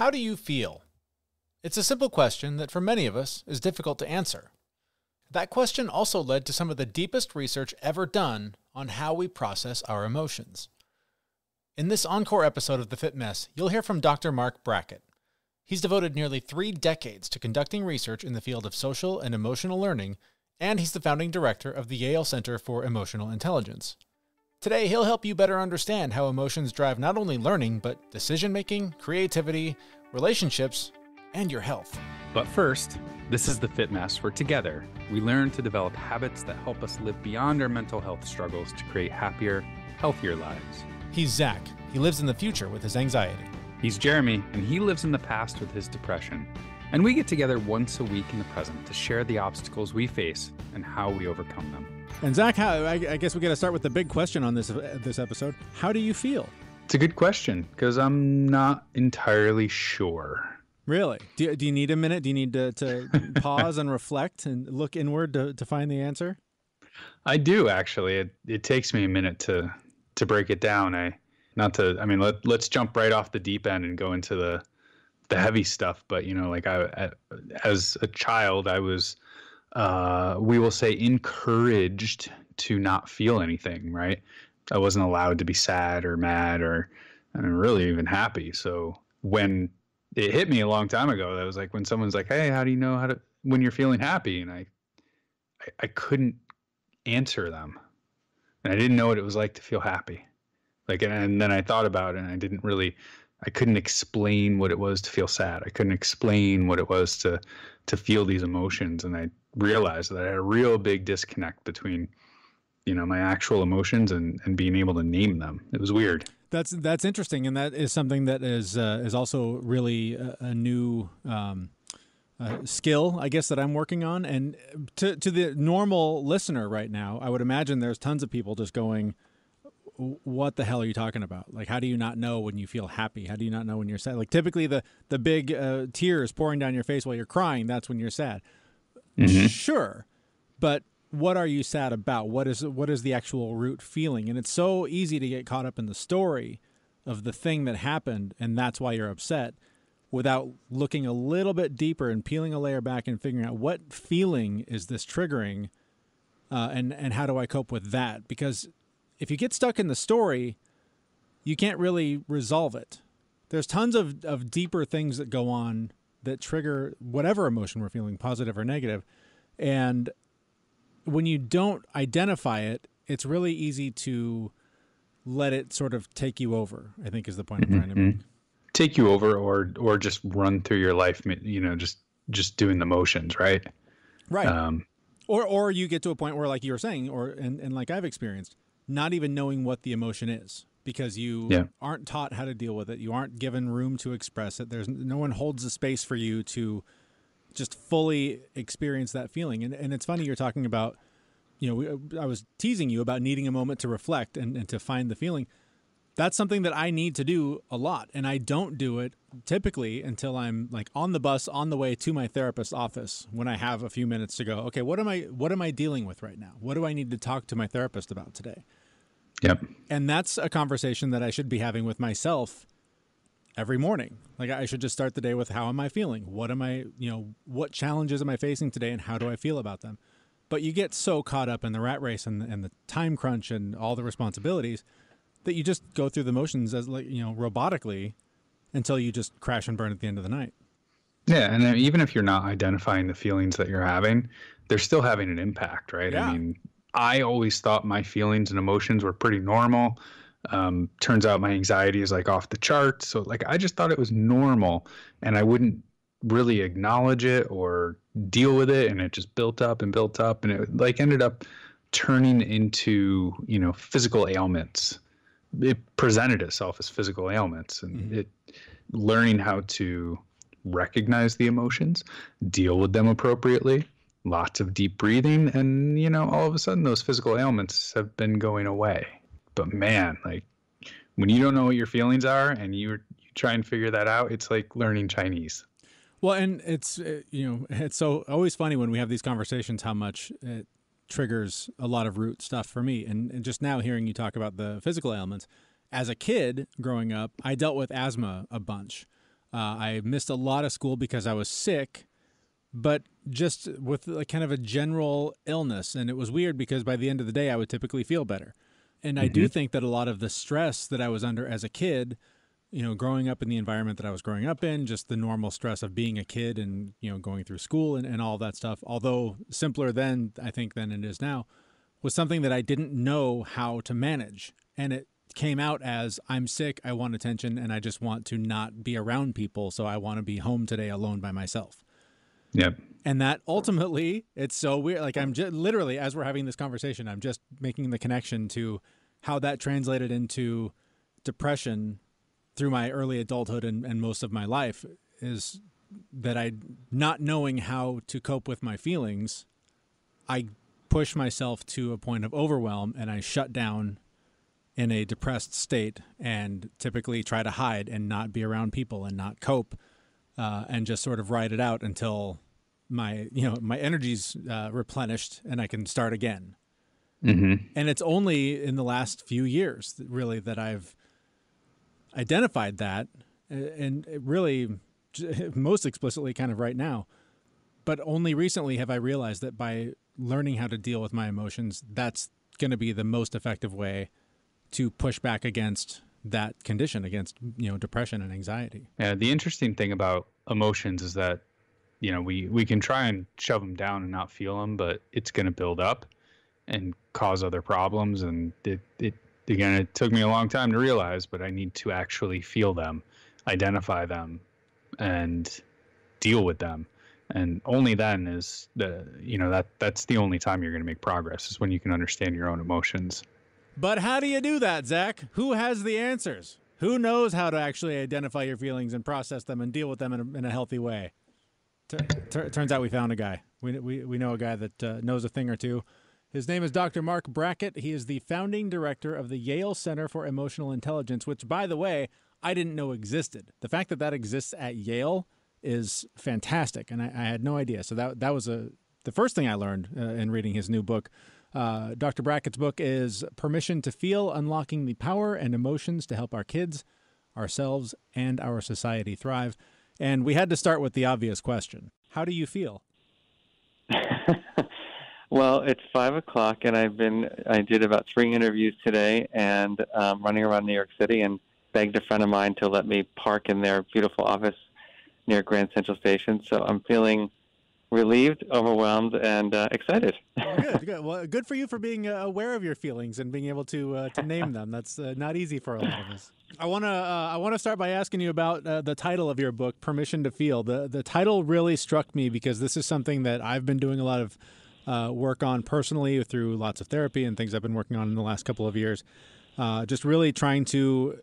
How do you feel? It's a simple question that for many of us is difficult to answer. That question also led to some of the deepest research ever done on how we process our emotions. In this encore episode of The Fit Mess, you'll hear from Dr. Marc Brackett. He's devoted nearly 3 decades to conducting research in the field of social and emotional learning, and he's the founding director of the Yale Center for Emotional Intelligence. Today, he'll help you better understand how emotions drive not only learning, but decision-making, creativity, relationships, and your health. But first, this is The Fit Mess, where together we learn to develop habits that help us live beyond our mental health struggles to create happier, healthier lives. He's Zach. He lives in the future with his anxiety. He's Jeremy, and he lives in the past with his depression. And we get together once a week in the present to share the obstacles we face and how we overcome them. And Zach, I guess we got to start with the big question on this episode. How do you feel? It's a good question, because I'm not entirely sure. Really? Do you need a minute? Do you need to pause and reflect and look inward to find the answer? I do, actually. It takes me a minute to break it down. Let's jump right off the deep end and go into the heavy stuff. But, as a child, I was, we will say, encouraged to not feel anything, right? I wasn't allowed to be sad or mad or really even happy. So when it hit me a long time ago, that was like when someone's like, hey, how do you know when you're feeling happy? And I couldn't answer them. And I didn't know what it was like to feel happy. And then I thought about it, and I couldn't explain what it was to feel sad. I couldn't explain what it was to feel these emotions. And I realized that I had a real big disconnect between, my actual emotions and being able to name them. It was weird. That's interesting. And that is something that is also really a new skill, I guess, that I'm working on. And to the normal listener right now, I would imagine there's tons of people just going, what the hell are you talking about? Like, how do you not know when you feel happy? How do you not know when you're sad? Like, typically the big tears pouring down your face while you're crying, that's when you're sad. Mm-hmm. Sure. But what are you sad about? What is the actual root feeling? And it's so easy to get caught up in the story of the thing that happened, and that's why you're upset, without looking a little bit deeper and peeling a layer back and figuring out what feeling is this triggering, and how do I cope with that? Because if you get stuck in the story, you can't really resolve it. There's tons of deeper things that go on that trigger whatever emotion we're feeling, positive or negative. And when you don't identify it, it's really easy to let it sort of take you over, I think is the point I'm trying to make. Take you over or just run through your life, just doing the motions, right? Right. Or you get to a point where, like you were saying, and like I've experienced, not even knowing what the emotion is because you aren't taught how to deal with it. You aren't given room to express it. There's no one holds the space for you to just fully experience that feeling. And it's funny you're talking about, I was teasing you about needing a moment to reflect and to find the feeling. That's something that I need to do a lot. And I don't do it typically until I'm like on the bus on the way to my therapist's office when I have a few minutes to go, okay, what am I dealing with right now? What do I need to talk to my therapist about today? Yep. And that's a conversation that I should be having with myself every morning. Like I should just start the day with, how am I feeling? What challenges am I facing today and how do I feel about them? But you get so caught up in the rat race and the time crunch and all the responsibilities that you just go through the motions as robotically until you just crash and burn at the end of the night. Yeah. And then even if you're not identifying the feelings that you're having, they're still having an impact, right? Yeah. I mean, I always thought my feelings and emotions were pretty normal. Turns out my anxiety is like off the charts. So I just thought it was normal and I wouldn't really acknowledge it or deal with it. And it just built up and built up. And it ended up turning into, physical ailments. It presented itself as physical ailments, and learning how to recognize the emotions, deal with them appropriately, lots of deep breathing. And, all of a sudden those physical ailments have been going away. But man, when you don't know what your feelings are and you try and figure that out, it's like learning Chinese. Well, and it's so always funny when we have these conversations how much it triggers a lot of root stuff for me. And just now hearing you talk about the physical ailments, as a kid growing up, I dealt with asthma a bunch. I missed a lot of school because I was sick, but just with kind of a general illness. And it was weird because by the end of the day, I would typically feel better. And I do think that a lot of the stress that I was under as a kid, growing up in the environment that I was growing up in, just the normal stress of being a kid and, going through school and all that stuff, although simpler then, I think, than it is now, was something that I didn't know how to manage. And it came out as, I'm sick, I want attention, and I just want to not be around people, so I want to be home today alone by myself. Yep. And that ultimately, it's so weird. Like, I'm just literally, as we're having this conversation, I'm just making the connection to how that translated into depression through my early adulthood and most of my life, is that I, not knowing how to cope with my feelings, I push myself to a point of overwhelm and I shut down in a depressed state and typically try to hide and not be around people and not cope, and just sort of ride it out until my energy's replenished and I can start again. And it's only in the last few years really that I've identified that, and it really most explicitly kind of right now, but only recently have I realized that by learning how to deal with my emotions, that's going to be the most effective way to push back against that condition, against, depression and anxiety. Yeah. The interesting thing about emotions is that, we can try and shove them down and not feel them, but it's going to build up and cause other problems. And it took me a long time to realize, but I need to actually feel them, identify them, and deal with them. And only then is that's the only time you're going to make progress, is when you can understand your own emotions. But how do you do that, Zach? Who has the answers? Who knows how to actually identify your feelings and process them and deal with them in a healthy way? Turns out we found a guy. We know a guy that knows a thing or two. His name is Dr. Marc Brackett. He is the founding director of the Yale Center for Emotional Intelligence, which, by the way, I didn't know existed. The fact that exists at Yale is fantastic, and I had no idea. So that was the first thing I learned in reading his new book. Dr. Brackett's book is Permission to Feel: Unlocking the Power and Emotions to Help Our Kids, Ourselves, and Our Society Thrive. And we had to start with the obvious question. How do you feel? Well, it's 5:00, and I did about 3 interviews today, and running around New York City, and begged a friend of mine to let me park in their beautiful office near Grand Central Station. So I'm feeling relieved, overwhelmed, and excited. Good. Well, good for you for being aware of your feelings and being able to name them. That's not easy for a lot of us. I want to start by asking you about the title of your book, Permission to Feel. The title really struck me because this is something that I've been doing a lot of work on personally through lots of therapy and things I've been working on in the last couple of years. Just really trying to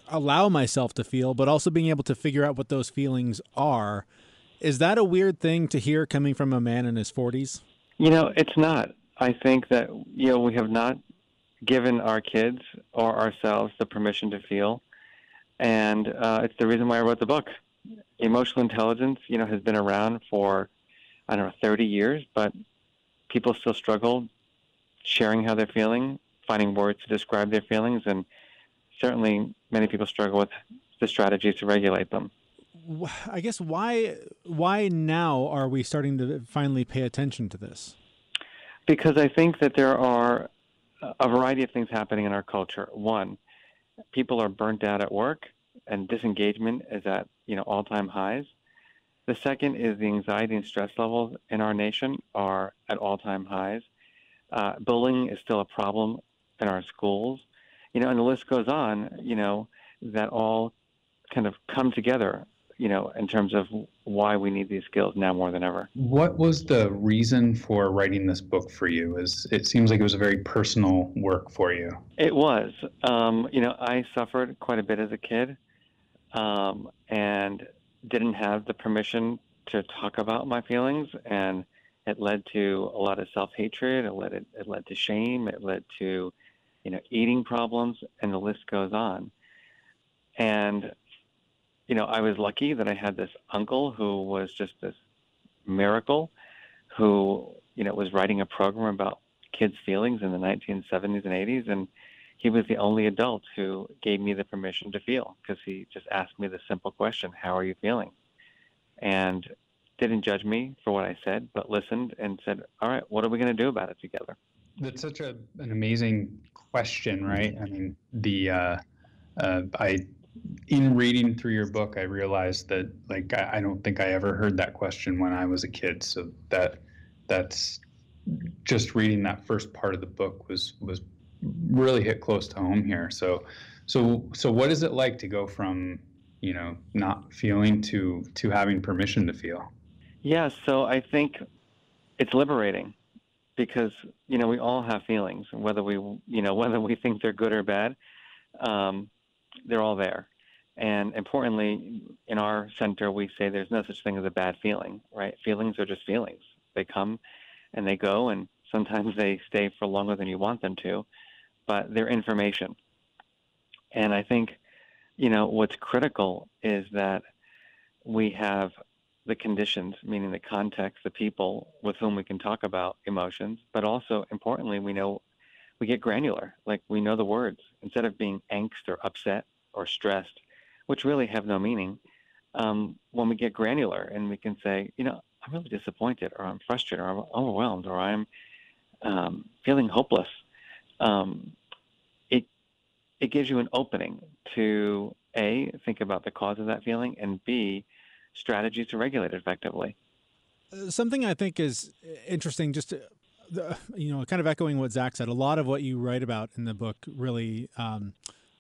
allow myself to feel, but also being able to figure out what those feelings are. Is that a weird thing to hear coming from a man in his 40s? It's not. I think that, we have not given our kids or ourselves the permission to feel. And it's the reason why I wrote the book. Emotional intelligence, has been around for, 30 years, but people still struggle sharing how they're feeling, finding words to describe their feelings, and certainly many people struggle with the strategies to regulate them. I guess why now are we starting to finally pay attention to this? Because I think that there are a variety of things happening in our culture. One, people are burnt out at work, and disengagement is at all-time highs. The second is the anxiety and stress levels in our nation are at all-time highs. Bullying is still a problem in our schools, and the list goes on. That all kind of come together, in terms of why we need these skills now more than ever. What was the reason for writing this book for you? It seems like it was a very personal work for you. It was. I suffered quite a bit as a kid, and didn't have the permission to talk about my feelings, and it led to a lot of self-hatred. It led to shame. It led to, eating problems, and the list goes on. And I was lucky that I had this uncle who was just this miracle, who, was writing a program about kids' feelings in the 1970s and 80s. And he was the only adult who gave me the permission to feel, because he just asked me the simple question, how are you feeling? And didn't judge me for what I said, but listened and said, all right, what are we going to do about it together? That's such an amazing question, right? I mean, in reading through your book, I realized that, like, I don't think I ever heard that question when I was a kid. So that's just reading that first part of the book was really hit close to home here. So what is it like to go from, not feeling to having permission to feel? Yeah, so I think it's liberating, because we all have feelings, whether we think they're good or bad. They're all there. And importantly, in our center, we say there's no such thing as a bad feeling, right? Feelings are just feelings. They come and they go, and sometimes they stay for longer than you want them to, but they're information. And I think, what's critical is that we have the conditions, meaning the context, the people with whom we can talk about emotions, but also importantly, we get granular, like we know the words. Instead of being angst or upset or stressed, which really have no meaning, when we get granular and we can say, I'm really disappointed, or I'm frustrated, or I'm overwhelmed, or I'm feeling hopeless, it gives you an opening to A, think about the cause of that feeling, and B, strategies to regulate it effectively. Something I think is interesting, just kind of echoing what Zach said, a lot of what you write about in the book really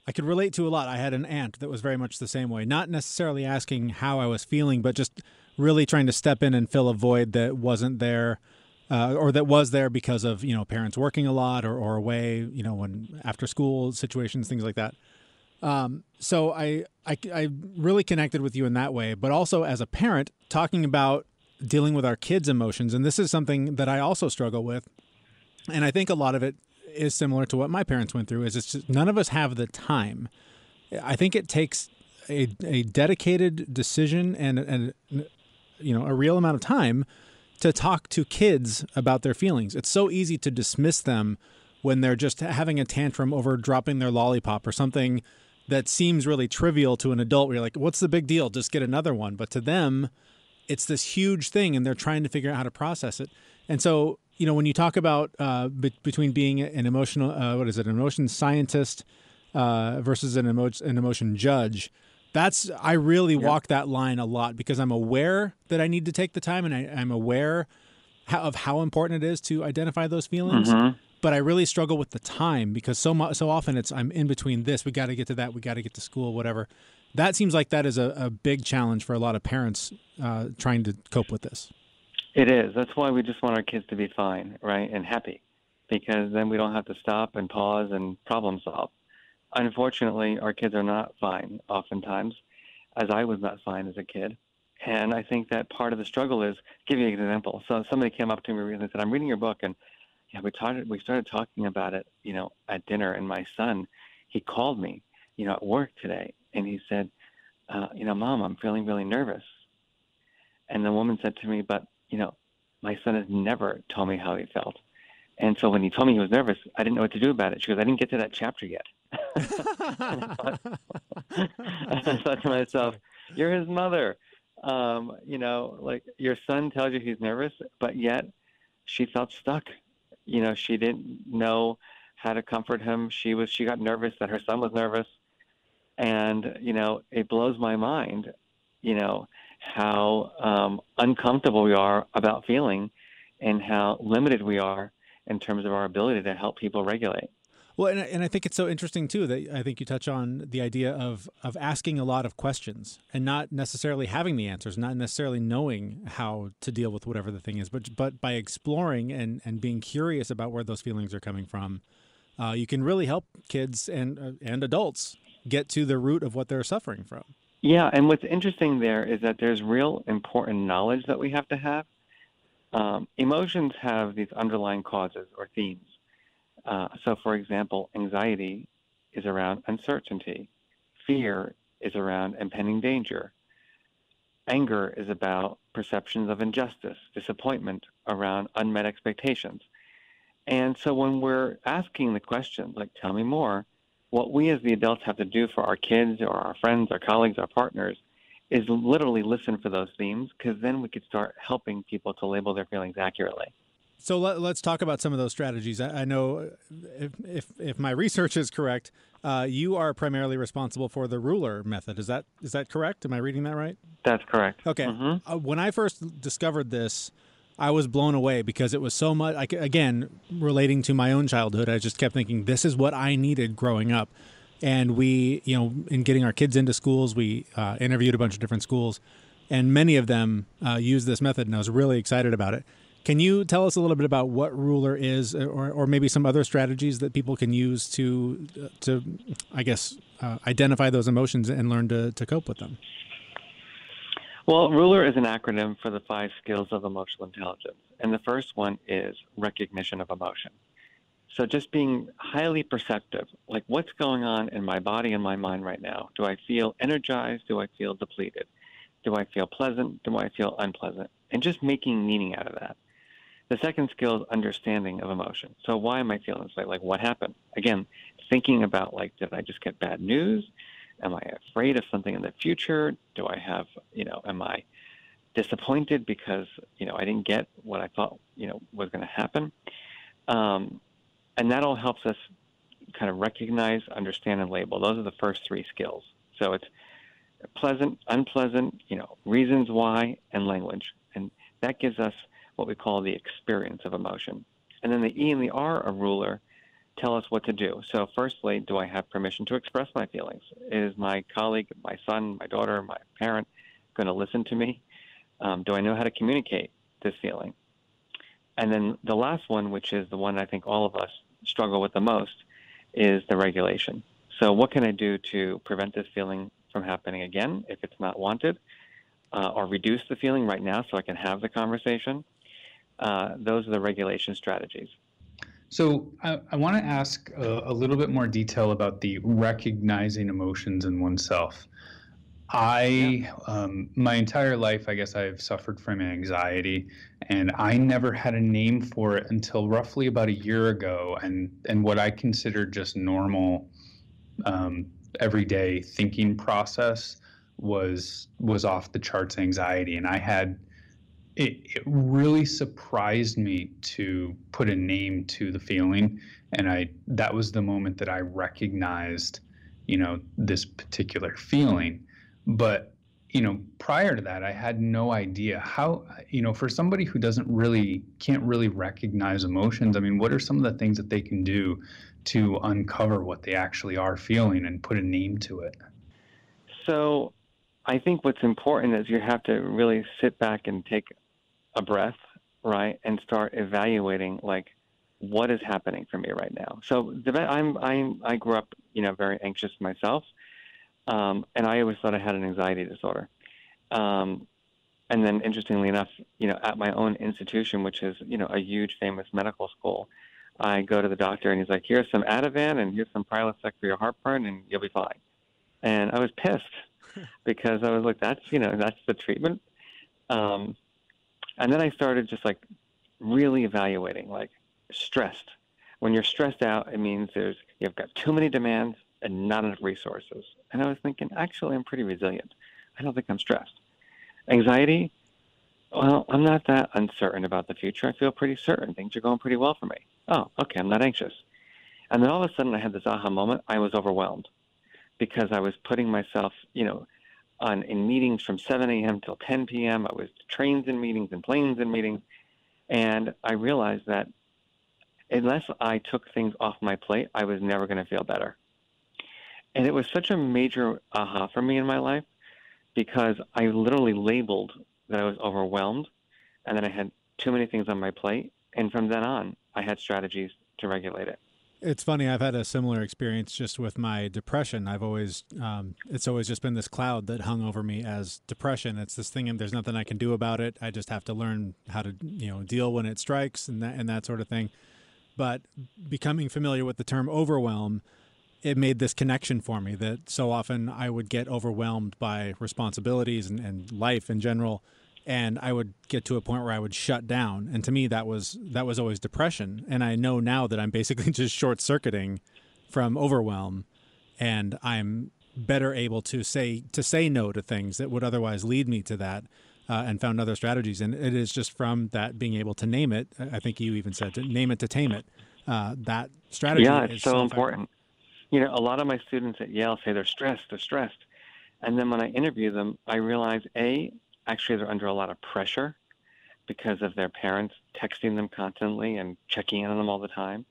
I could relate to a lot. I had an aunt that was very much the same way, not necessarily asking how I was feeling, but just really trying to step in and fill a void that wasn't there, or that was there because of, parents working a lot or away, when after school situations, things like that. So I really connected with you in that way, but also as a parent, talking about dealing with our kids' emotions. And this is something that I also struggle with. And I think a lot of it is similar to what my parents went through, is it's just none of us have the time. I think it takes a dedicated decision and a real amount of time to talk to kids about their feelings. It's so easy to dismiss them when they're just having a tantrum over dropping their lollipop or something that seems really trivial to an adult, where you're like, what's the big deal? Just get another one. But to them, it's this huge thing, and they're trying to figure out how to process it. And so, when you talk about between being an emotional, an emotion scientist versus an emotion judge, I really walk that line a lot, because I'm aware that I need to take the time, and I'm aware of how important it is to identify those feelings. Mm-hmm. But I really struggle with the time, because so often I'm in between this. We got to get to that. We got to get to school, whatever. That seems like that is a big challenge for a lot of parents trying to cope with this. It is. That's why we just want our kids to be fine, right, and happy, because then we don't have to stop and pause and problem solve. Unfortunately, our kids are not fine oftentimes, as I was not fine as a kid. And I think that part of the struggle is, give you an example. So somebody came up to me and said, I'm reading your book, and we started talking about it, at dinner, and my son, he called me, at work today, and he said, Mom, I'm feeling really nervous. And the woman said to me, but, my son has never told me how he felt. And so when he told me he was nervous, I didn't know what to do about it. She goes, I didn't get to that chapter yet. And I thought to myself, you're his mother. Like, your son tells you he's nervous, but yet she felt stuck. She didn't know how to comfort him. She got nervous that her son was nervous. And, it blows my mind, how uncomfortable we are about feeling, and how limited we are in terms of our ability to help people regulate. Well, and I think it's so interesting, too, that I think you touch on the idea of asking a lot of questions and not necessarily having the answers, not necessarily knowing how to deal with whatever the thing is, but by exploring and being curious about where those feelings are coming from, you can really help kids and adults get to the root of what they're suffering from. Yeah, and what's interesting there is that there's real important knowledge that we have to have. Emotions have these underlying causes or themes. So, for example, anxiety is around uncertainty. Fear is around impending danger. Anger is about perceptions of injustice, disappointment around unmet expectations. And so when we're asking the questions, like, tell me more, what we as the adults have to do for our kids or our friends, our colleagues, our partners is literally listen for those themes, because then we could start helping people to label their feelings accurately. So let's talk about some of those strategies. I know if my research is correct, you are primarily responsible for the ruler method. Is that correct? Am I reading that right? That's correct. Okay. Mm-hmm. When I first discovered this, I was blown away because it was so much, again, relating to my own childhood. I just kept thinking, this is what I needed growing up. And we, in getting our kids into schools, we interviewed a bunch of different schools, and many of them use this method, and I was really excited about it. Can you tell us a little bit about what ruler is, or maybe some other strategies that people can use to I guess, identify those emotions and learn to cope with them? Well, ruler is an acronym for the 5 skills of emotional intelligence. And the first one is recognition of emotion. So just being highly perceptive, like what's going on in my body and my mind right now? Do I feel energized? Do I feel depleted? Do I feel pleasant? Do I feel unpleasant? And just making meaning out of that. The second skill is understanding of emotion. So why am I feeling this way? Like, what happened? Again, thinking about, like, did I just get bad news? Am I afraid of something in the future? Do I have, am I disappointed because, I didn't get what I thought, was going to happen? And that all helps us kind of recognize, understand, and label. Those are the first 3 skills. So it's pleasant, unpleasant, reasons why, and language. And that gives us what we call the experience of emotion. And then the E and the R of ruler tell us what to do. So firstly, do I have permission to express my feelings? Is my colleague, my son, my daughter, my parent going to listen to me? Do I know how to communicate this feeling? And then the last one, which is the one I think all of us struggle with the most, is the regulation. So what can I do to prevent this feeling from happening again if it's not wanted, or reduce the feeling right now so I can have the conversation? Those are the regulation strategies. So I want to ask a little bit more detail about the recognizing emotions in oneself. My entire life, I guess I've suffered from anxiety, and I never had a name for it until roughly about a year ago. And what I considered just normal, everyday thinking process was off the charts anxiety. And it really surprised me to put a name to the feeling. And that was the moment that I recognized, this particular feeling. But, prior to that, I had no idea how, for somebody who can't really recognize emotions, I mean, what are some of the things that they can do to uncover what they actually are feeling and put a name to it? So I think what's important is you have to really sit back and take a breath, right, and start evaluating, like, what is happening for me right now. So I grew up, very anxious myself, and I always thought I had an anxiety disorder. And then, interestingly enough, at my own institution, which is, a huge, famous medical school, I go to the doctor and he's like, "Here's some Ativan and here's some Prilosec for your heartburn, and you'll be fine." And I was pissed because I was like, "That's the treatment." And then I started just like really evaluating, like, stressed. When you're stressed out, it means you've got too many demands and not enough resources. And I was thinking, actually, I'm pretty resilient. I don't think I'm stressed. Anxiety, well, I'm not that uncertain about the future. I feel pretty certain. Things are going pretty well for me. Oh, okay, I'm not anxious. And then all of a sudden I had this aha moment. I was overwhelmed because I was putting myself, in meetings from 7 a.m. till 10 p.m. I was trains in meetings and planes in meetings. And I realized that unless I took things off my plate, I was never going to feel better. And it was such a major aha for me in my life because I literally labeled that I was overwhelmed and that I had too many things on my plate. And from then on, I had strategies to regulate it. It's funny. I've had a similar experience just with my depression. It's always just been this cloud that hung over me as depression. It's this thing, and there's nothing I can do about it. I just have to learn how to, deal when it strikes and that sort of thing. But becoming familiar with the term overwhelm, it made this connection for me that so often I would get overwhelmed by responsibilities and life in general. and I would get to a point where I would shut down. And to me, that was always depression. And I know now that I'm basically just short circuiting from overwhelm, and I'm better able to say no to things that would otherwise lead me to that, and found other strategies. And it is just from that being able to name it. I think you even said to name it to tame it. That strategy. Yeah, it's so important. You know, a lot of my students at Yale say they're stressed. And then when I interview them, I realize, actually they're under a lot of pressure because of their parents texting them constantly and checking in on them all the time.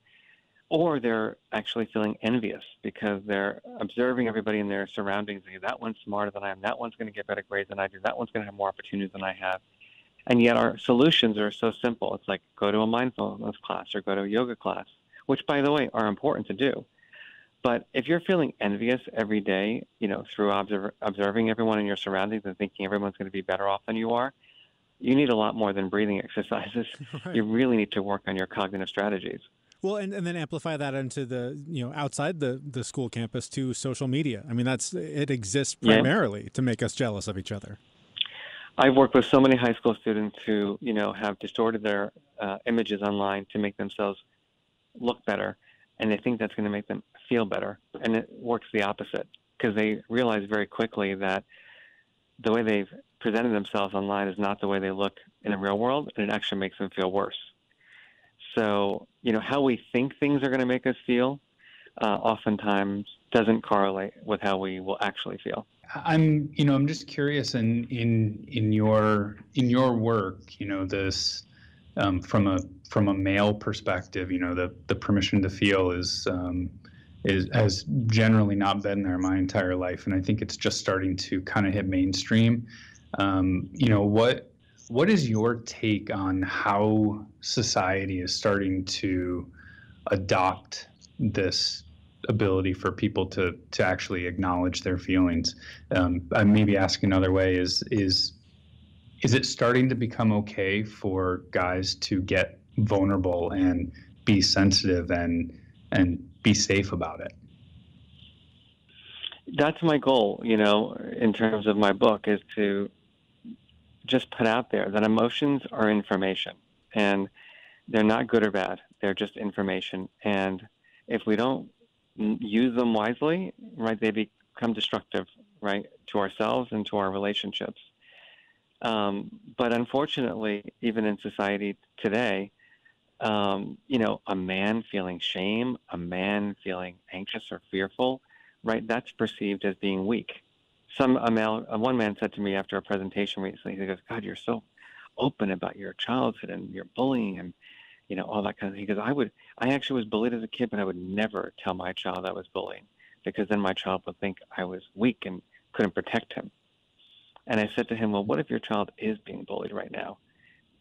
Or they're actually feeling envious because they're observing everybody in their surroundings. That one's smarter than I am. That one's going to get better grades than I do. That one's going to have more opportunities than I have. And yet our solutions are so simple. It's like go to a mindfulness class or go to a yoga class, which, by the way, are important to do. But if you're feeling envious every day, you know, through observing everyone in your surroundings and thinking everyone's going to be better off than you are, you need a lot more than breathing exercises. Right. You really need to work on your cognitive strategies. Well, and then amplify that into the, you know, outside the school campus to social media. I mean, it exists primarily to make us jealous of each other. I've worked with so many high school students who, you know, have distorted their images online to make themselves look better, and they think that's going to make them feel better, and it works the opposite because they realize very quickly that the way they've presented themselves online is not the way they look in the real world, and it actually makes them feel worse. So, you know, how we think things are going to make us feel oftentimes doesn't correlate with how we will actually feel. I'm just curious in your work, you know, this from a male perspective, you know, the permission to feel has generally not been there my entire life, and I think it's just starting to kind of hit mainstream. You know, what is your take on how society is starting to adopt this ability for people to actually acknowledge their feelings? I maybe ask another way: is it starting to become okay for guys to get vulnerable and be sensitive and be safe about it? That's my goal, you know, in terms of my book, is to just put out there that emotions are information, and they're not good or bad. They're just information. And if we don't use them wisely, right, they become destructive, right, to ourselves and to our relationships. But unfortunately, even in society today, you know, a man feeling shame, a man feeling anxious or fearful, right, that's perceived as being weak. One man said to me after a presentation recently, he goes, "God, you're so open about your childhood and your bullying and, you know, all that kind of thing." He goes, I actually was bullied as a kid, but I would never tell my child I was bullying because then my child would think I was weak and couldn't protect him. And I said to him, well, what if your child is being bullied right now?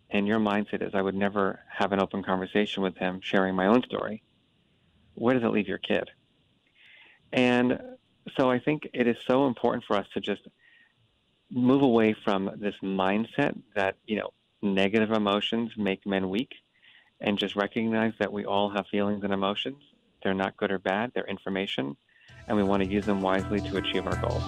And your mindset is, I would never have an open conversation with him sharing my own story. Where does it leave your kid? And so I think it is so important for us to just move away from this mindset that, you know, negative emotions make men weak, and just recognize that we all have feelings and emotions. They're not good or bad. They're information, and we want to use them wisely to achieve our goals.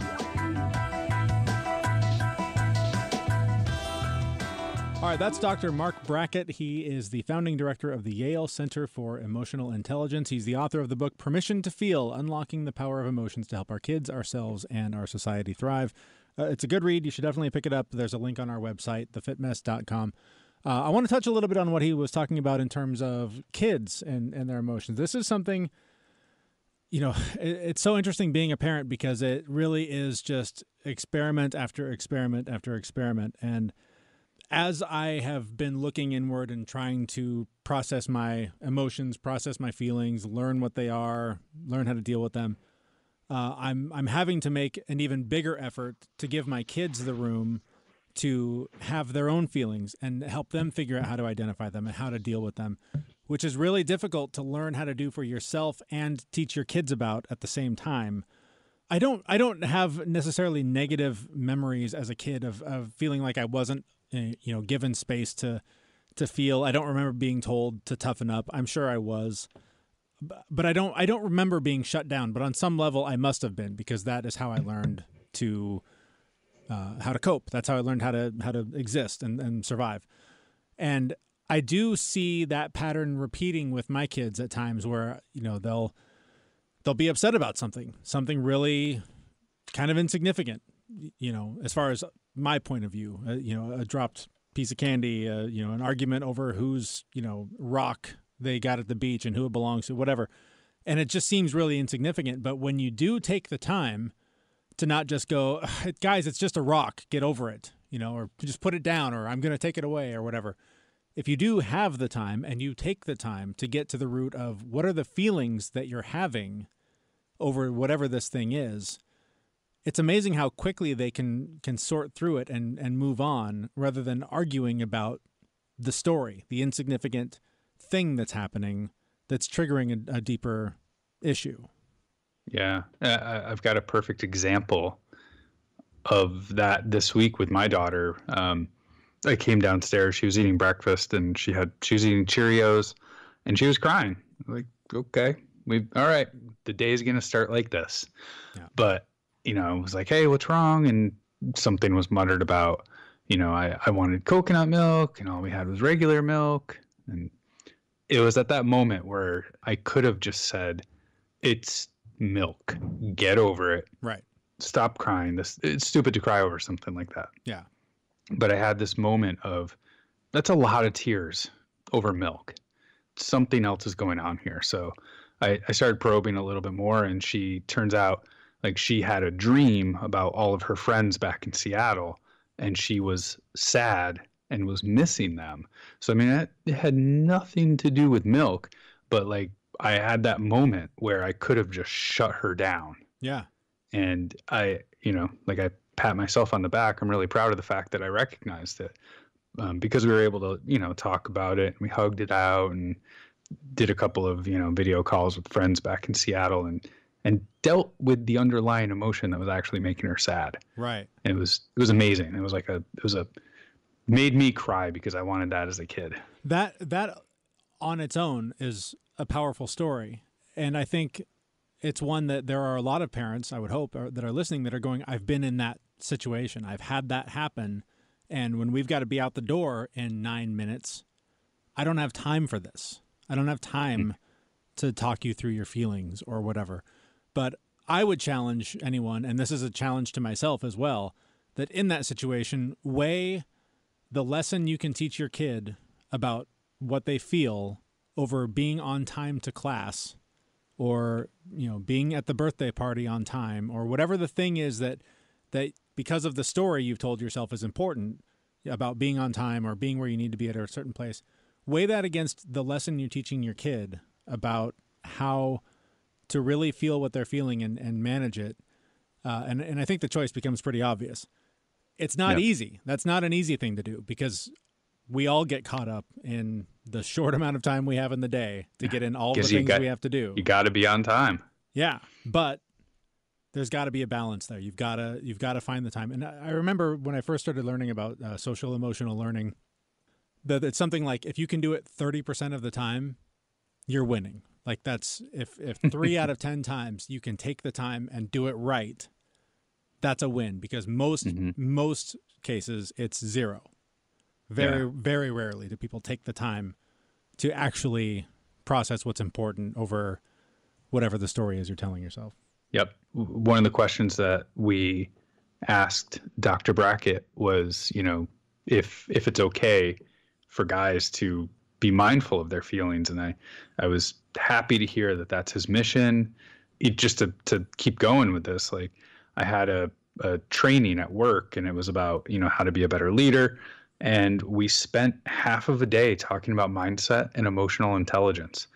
All right, that's Dr. Marc Brackett. He is the founding director of the Yale Center for Emotional Intelligence. He's the author of the book Permission to Feel, Unlocking the Power of Emotions to Help Our Kids, Ourselves, and Our Society Thrive. It's a good read. You should definitely pick it up. There's a link on our website, thefitmess.com. I want to touch a little bit on what he was talking about in terms of kids and their emotions. This is something, you know, it's so interesting being a parent because it really is just experiment after experiment after experiment. And as I have been looking inward and trying to process my emotions, process my feelings, learn what they are, learn how to deal with them, I'm having to make an even bigger effort to give my kids the room to have their own feelings and help them figure out how to identify them and how to deal with them, which is really difficult to learn how to do for yourself and teach your kids about at the same time. I don't have necessarily negative memories as a kid of feeling like I wasn't, you know, given space to feel. I don't remember being told to toughen up. I'm sure I was, but I don't remember being shut down. But on some level, I must have been, because that is how I learned to how to cope. That's how I learned how to exist and survive. And I do see that pattern repeating with my kids at times where, they'll be upset about something really kind of insignificant, as far as my point of view, a dropped piece of candy, an argument over whose, rock they got at the beach and who it belongs to, whatever. And it just seems really insignificant. But when you do take the time to not just go, guys, it's just a rock, get over it, or just put it down, or I'm going to take it away or whatever. If you do have the time and you take the time to get to the root of what are the feelings that you're having over whatever this thing is, it's amazing how quickly they can sort through it and move on rather than arguing about the story, the insignificant thing that's happening that's triggering a deeper issue. Yeah. I've got a perfect example of that this week with my daughter. I came downstairs, she was eating breakfast and she was eating Cheerios and she was crying. Like, okay, all right, the day is going to start like this. Yeah. But, I was like, hey, what's wrong? And something was muttered about, I wanted coconut milk and all we had was regular milk. And it was at that moment where I could have just said, it's milk, get over it. Right. Stop crying. It's stupid to cry over something like that. Yeah. But I had this moment of, that's a lot of tears over milk. Something else is going on here. So I started probing a little bit more, and she turns out like she had a dream about all of her friends back in Seattle, and she was sad and was missing them. So, I mean, it had nothing to do with milk, but like I had that moment where I could have just shut her down. Yeah. And I pat myself on the back. I'm really proud of the fact that I recognized it because we were able to, talk about it. We hugged it out and did a couple of, video calls with friends back in Seattle and dealt with the underlying emotion that was actually making her sad. Right. And it was amazing. It was made me cry because I wanted that as a kid. That on its own is a powerful story. And I think it's one that there are a lot of parents, I would hope, that are listening that are going, I've been in that situation. I've had that happen. And when we've got to be out the door in 9 minutes, I don't have time for this. I don't have time to talk you through your feelings or whatever. But I would challenge anyone, and this is a challenge to myself as well, that in that situation, weigh the lesson you can teach your kid about what they feel over being on time to class or, being at the birthday party on time or whatever the thing is that because of the story you've told yourself is important about being on time or being where you need to be at a certain place. Weigh that against the lesson you're teaching your kid about how to really feel what they're feeling and manage it. And I think the choice becomes pretty obvious. It's not easy. That's not an easy thing to do because we all get caught up in the short amount of time we have in the day to get in all the things we have to do. You got to be on time. Yeah, but there's got to be a balance there. You've got to find the time. And I remember when I first started learning about social emotional learning, that it's something like if you can do it 30% of the time, you're winning. Like that's if 3 out of 10 times you can take the time and do it right, that's a win because most cases it's zero. Very rarely do people take the time to actually process what's important over whatever the story is you're telling yourself. Yep. One of the questions that we asked Dr. Brackett was, if it's okay for guys to be mindful of their feelings. And I was happy to hear that that's his mission. Just to keep going with this, like I had a training at work and it was about, how to be a better leader. And we spent half of a day talking about mindset and emotional intelligence.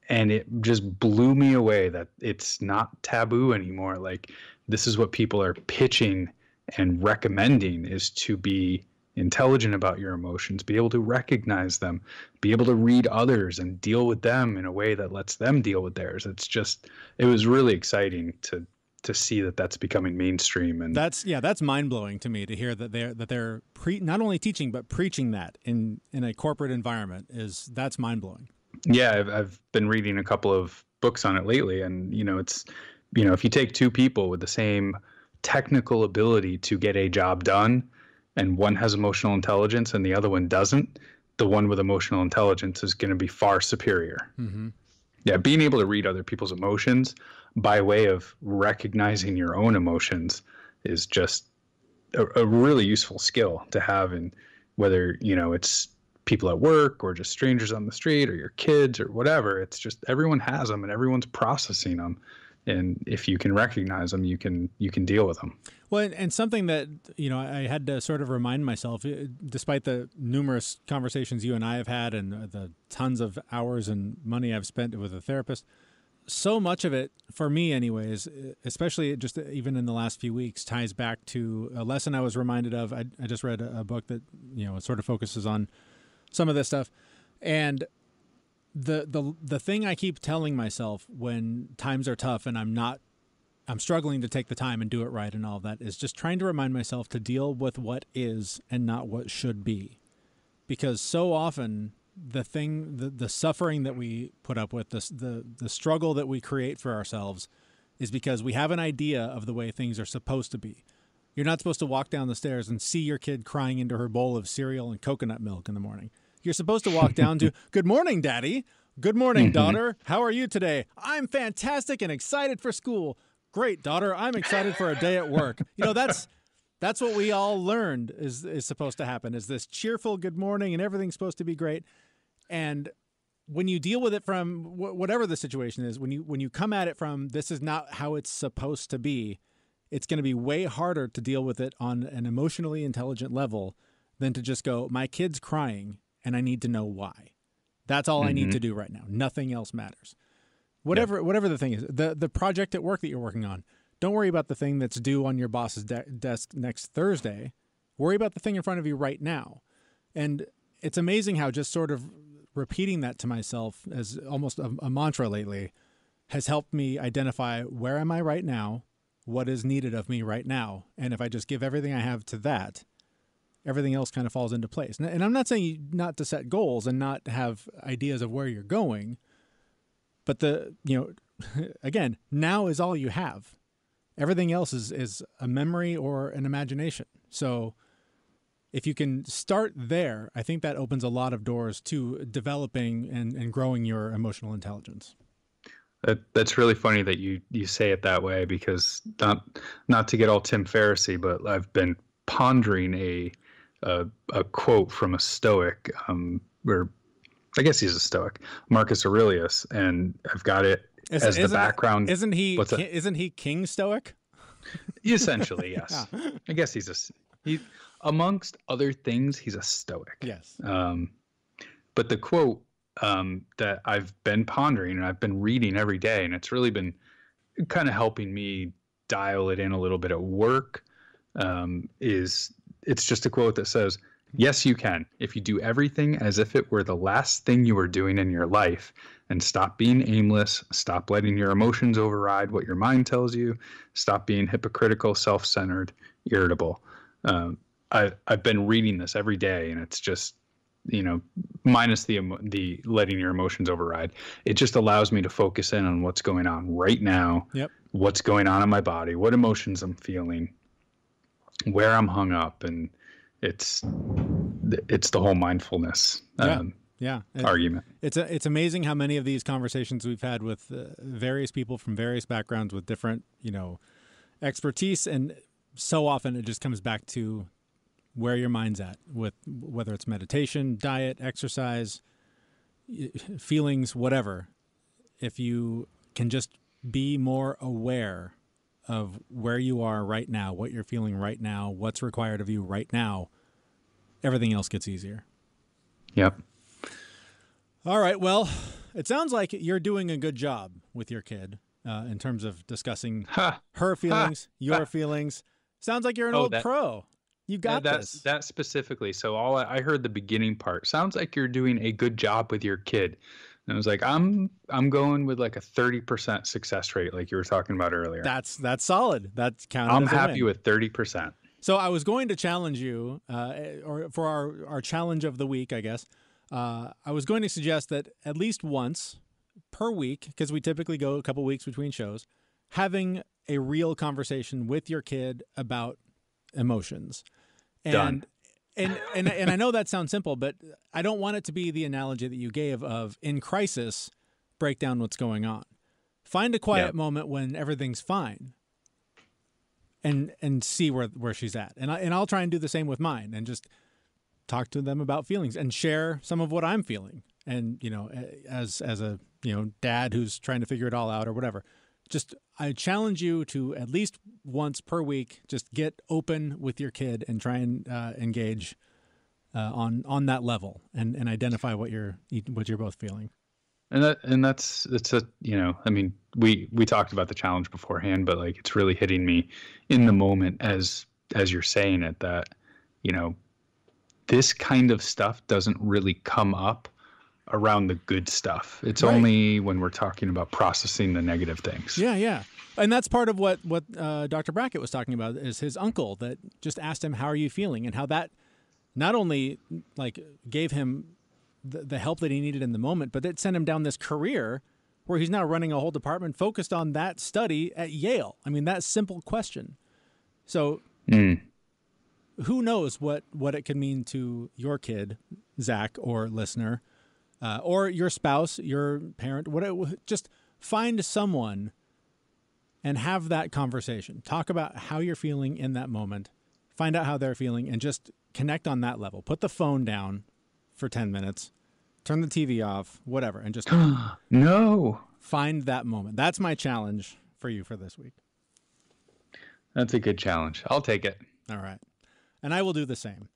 And it just blew me away that it's not taboo anymore. Like this is what people are pitching and recommending is to be intelligent about your emotions, be able to recognize them, be able to read others and deal with them in a way that lets them deal with theirs. It was really exciting to see that that's becoming mainstream. And that's mind blowing to me to hear that they're not only teaching, but preaching that in a corporate environment that's mind blowing. Yeah. I've been reading a couple of books on it lately and, it's, if you take two people with the same technical ability to get a job done, and one has emotional intelligence and the other one doesn't, the one with emotional intelligence is going to be far superior. Mm-hmm. Yeah, being able to read other people's emotions by way of recognizing your own emotions is just a really useful skill to have. And whether, it's people at work or just strangers on the street or your kids or whatever, it's just everyone has them and everyone's processing them. And if you can recognize them, you can deal with them. Well, and something that, I had to sort of remind myself, despite the numerous conversations you and I have had and the tons of hours and money I've spent with a therapist, so much of it, for me anyways, especially just even in the last few weeks, ties back to a lesson I was reminded of. I just read a book that, sort of focuses on some of this stuff. And the thing I keep telling myself when times are tough and I'm struggling to take the time and do it right and all of that is just trying to remind myself to deal with what is and not what should be. Because so often the suffering that we put up with, the struggle that we create for ourselves is because we have an idea of the way things are supposed to be. You're not supposed to walk down the stairs and see your kid crying into her bowl of cereal and coconut milk in the morning. You're supposed to walk down to, "Good morning, Daddy. Good morning, daughter. How are you today?" "I'm fantastic and excited for school." "Great, daughter. I'm excited for a day at work." That's what we all learned is supposed to happen, is this cheerful good morning and everything's supposed to be great. And when you deal with it from whatever the situation is, when you come at it from this is not how it's supposed to be, it's going to be way harder to deal with it on an emotionally intelligent level than to just go, "My kid's crying and I need to know why. That's all I need to do right now. Nothing else matters." Whatever the thing is, the project at work that you're working on, don't worry about the thing that's due on your boss's desk next Thursday. Worry about the thing in front of you right now. And it's amazing how just sort of repeating that to myself as almost a mantra lately has helped me identify where am I right now, what is needed of me right now. And if I just give everything I have to that, everything else kind of falls into place. And I'm not saying not to set goals and not have ideas of where you're going, but again, now is all you have. Everything else is a memory or an imagination. So if you can start there, I think that opens a lot of doors to developing and growing your emotional intelligence. That's really funny that you say it that way, because not to get all Tim Ferriss-y, but I've been pondering a quote from a Stoic, or I guess he's a Stoic, Marcus Aurelius, and I've got it as the background. Isn't he King Stoic? Essentially, yes. Yeah. I guess he amongst other things, he's a Stoic. Yes. But the quote that I've been pondering and I've been reading every day, and it's really been kind of helping me dial it in a little bit at work, it's just a quote that says, "Yes, you can. If you do everything as if it were the last thing you were doing in your life, and stop being aimless, stop letting your emotions override what your mind tells you, stop being hypocritical, self-centered, irritable." I've been reading this every day, and it's just, minus the letting your emotions override. It just allows me to focus in on what's going on right now. Yep. What's going on in my body, what emotions I'm feeling, where I'm hung up, and it's the whole mindfulness argument. It's amazing how many of these conversations we've had with various people from various backgrounds with different expertise, and so often it just comes back to where your mind's at, with whether it's meditation, diet, exercise, feelings, whatever. If you can just be more aware of where you are right now, what you're feeling right now, what's required of you right now, everything else gets easier. Yep. All right. Well, it sounds like you're doing a good job with your kid in terms of discussing her feelings, your feelings. Sounds like you're an old pro. You got this. That specifically. So I heard the beginning part. Sounds like you're doing a good job with your kid. And I was like, I'm going with like a 30% success rate, like you were talking about earlier. That's solid. That's counted. I'm happy with 30%. So I was going to challenge you, or for our challenge of the week, I guess. I was going to suggest that at least once per week, because we typically go a couple weeks between shows, having a real conversation with your kid about emotions. Done. And I know that sounds simple, but I don't want it to be the analogy that you gave of in crisis, break down what's going on. Find a quiet moment when everything's fine and see where she's at. And I'll try and do the same with mine and just talk to them about feelings and share some of what I'm feeling. And, as a, dad who's trying to figure it all out or whatever, I challenge you to at least once per week, just get open with your kid and try and engage on that level and identify what you're both feeling. And it's we talked about the challenge beforehand, but like it's really hitting me in the moment as you're saying it that, this kind of stuff doesn't really come up around the good stuff. It's right. Only when we're talking about processing the negative things. Yeah. And that's part of what Dr. Brackett was talking about is his uncle that just asked him, how are you feeling? And how that not only like gave him the help that he needed in the moment, but it sent him down this career where he's now running a whole department focused on that study at Yale. I mean, that simple question. So who knows what it could mean to your kid, Zach, or listener, or your spouse, your parent, whatever. Just find someone and have that conversation. Talk about how you're feeling in that moment. Find out how they're feeling and just connect on that level. Put the phone down for 10 minutes. Turn the TV off, whatever, and just no. Find that moment. That's my challenge for you for this week. That's a good challenge. I'll take it. All right. And I will do the same.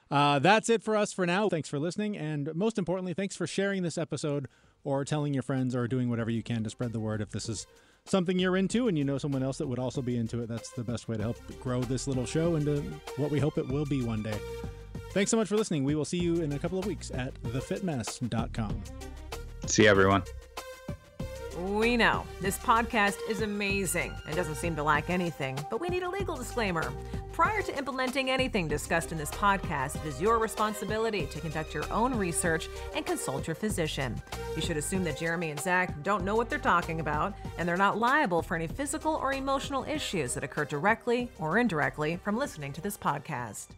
That's it for us for now. Thanks for listening. And most importantly, thanks for sharing this episode or telling your friends or doing whatever you can to spread the word. If this is something you're into and you know someone else that would also be into it, that's the best way to help grow this little show into what we hope it will be one day. Thanks so much for listening. We will see you in a couple of weeks at thefitmess.com. See you, everyone. We know this podcast is amazing and doesn't seem to lack anything, but we need a legal disclaimer. Prior to implementing anything discussed in this podcast, it is your responsibility to conduct your own research and consult your physician. You should assume that Jeremy and Zach don't know what they're talking about, and they're not liable for any physical or emotional issues that occur directly or indirectly from listening to this podcast.